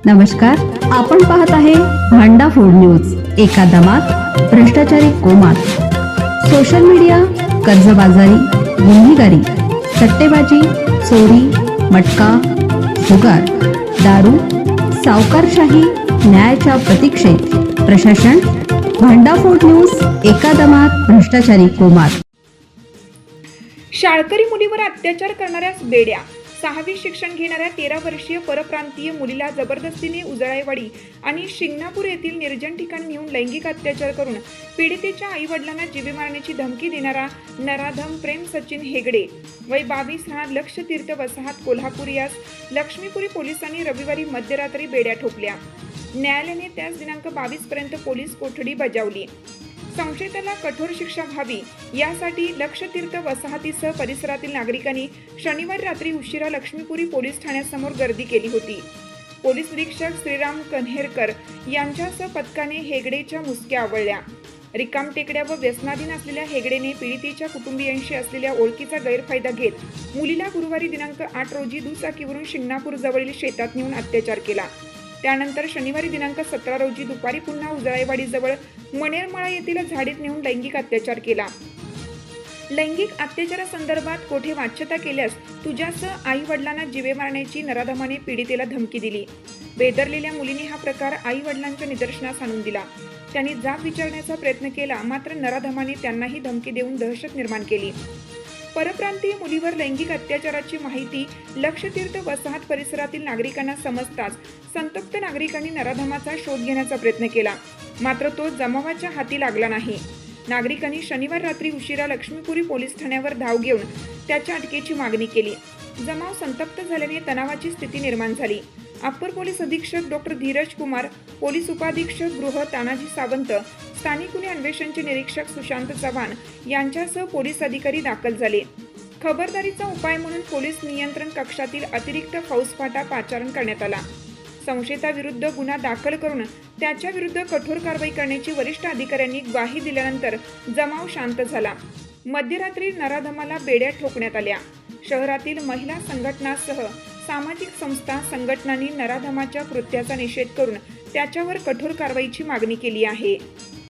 नमस्कार, आपण पाहत आहे भांडा फूड न्यूज। एका दमात भ्रष्टाचारी कोमात, सोशल मीडिया, कर्जबाजारी, गुन्हेगारी, सट्टेबाजी, चोरी, मटका, जुगार, दारू, सावकारशाही, न्यायाच्या प्रतीक्षेत प्रशासन। भांडा फूड न्यूज, एका दमात भ्रष्टाचारी कोमात। शाळकरी मुलीवर अत्याचार करणाऱ्यास बेड्या। 6वी शिक्षण घेणाऱ्या 13 वर्षीय परप्रांतीय मुलीला जबरदस्तीने उजळाईवाडी आणि शिंगणापूर येथील निर्जन ठिकाणी नेऊन लैंगिक अत्याचार करून पीडितेच्या आई वडिलांना जीवे मारण्याची धमकी देणारा नराधम प्रेम सचिन हेगडे वय 22 राहणार लक्षतीर्थ वसाहत कोल्हापूर यास लक्ष्मीपुरी पोलिसांनी रविवारी मध्यरात्री बेड्या ठोकल्या। न्यायालयाने त्यास दिनांक 22 पर्यंत पोलीस कोठडी बजावली। संशयिताला कठोर शिक्षा व्हावी यासाठी लक्षतीर्थ वसाहतीसह परिसरातील नागरिकांनी शनिवारी रात्री उशिरा लक्ष्मीपुरी पोलीस ठाण्यासमोर गर्दी केली होती। पोलीस निरीक्षक श्रीराम कन्हेरकर यांच्यासह पथकाने हेगडेच्या मुसक्या आवळल्या। रिकामटेकड्या व व्यसनाधीन असलेल्या हेगडेने पीडितेच्या कुटुंबियांशी असलेल्या ओळखीचा गैरफायदा घेत मुलीला गुरुवारी दिनांक 8 रोजी दुचाकीवरून शिंगणापूर जवळील शेतात नेऊन अत्याचार केला। त्यानंतर शनिवारी दिनांक 17 रोजी दुपारी पुन्हा उजळाईवाडी जवळ मणेरमाळा येथील झाडीत नेऊन लैंगिक अत्याचार केला। लैंगिक अत्याचारासंदर्भात कोठे वाच्यता केल्यास तुझ्यासह आई वडिलांना जीवे मारण्याची नराधमाने पीडितेला धमकी दिली। बेदरलेल्या मुलीने हा प्रकार आई वडिलांच्या निदर्शनास आणून दिला। त्यांनी जाब विचारण्याचा प्रयत्न केला, मात्र नराधमाने त्यांनाही धमकी देऊन दहशत निर्माण केली। परप्रांतीय मुलीवर लैंगिक अत्याचाराची माहिती लक्षतीर्थ वसाहत परिसरातील नागरिकांना समजताच संतप्त नागरिकांनी नराधमाचा शोध घेण्याचा प्रयत्न केला, मात्र तो जमावाच्या हाती लागला नाही। नागरिकांनी शनिवार रात्री उशिरा लक्ष्मीपुरी पोलीस ठाण्यावर धाव घेऊन त्याच्या अटकेची मागणी केली। जमाव संतप्त झाल्याने तणावाची स्थिती निर्माण झाली। अप्पर पोलीस अधीक्षक डॉक्टर धीरज कुमार, पोलीस उपाधीक्षक गृह तानाजी सावंत, स्थानिक गुन्हे अन्वेषणचे निरीक्षक सुशांत चव्हाण यांच्यासह पोलीस अधिकारी दाखल झाले। खबरदारीचा उपाय म्हणून पोलीस नियंत्रण कक्षातील अतिरिक्त फौजफाटा पाचारण करण्यात आला। संशयिताविरुद्ध गुन्हा दाखल करून त्याच्या विरुद्ध कठोर कारवाई करण्याची वरिष्ठ अधिकाऱ्यांनी ग्वाही दिल्यानंतर जमाव शांत झाला। मध्यरात्री नराधमाला बेड्या ठोकण्यात आल्या। शहरातील महिला संघटनांसह सामाजिक संस्था संघटनांनी नराधमाच्या कृत्याचा निषेध करून त्याच्यावर कठोर कारवाईची मागणी केली आहे।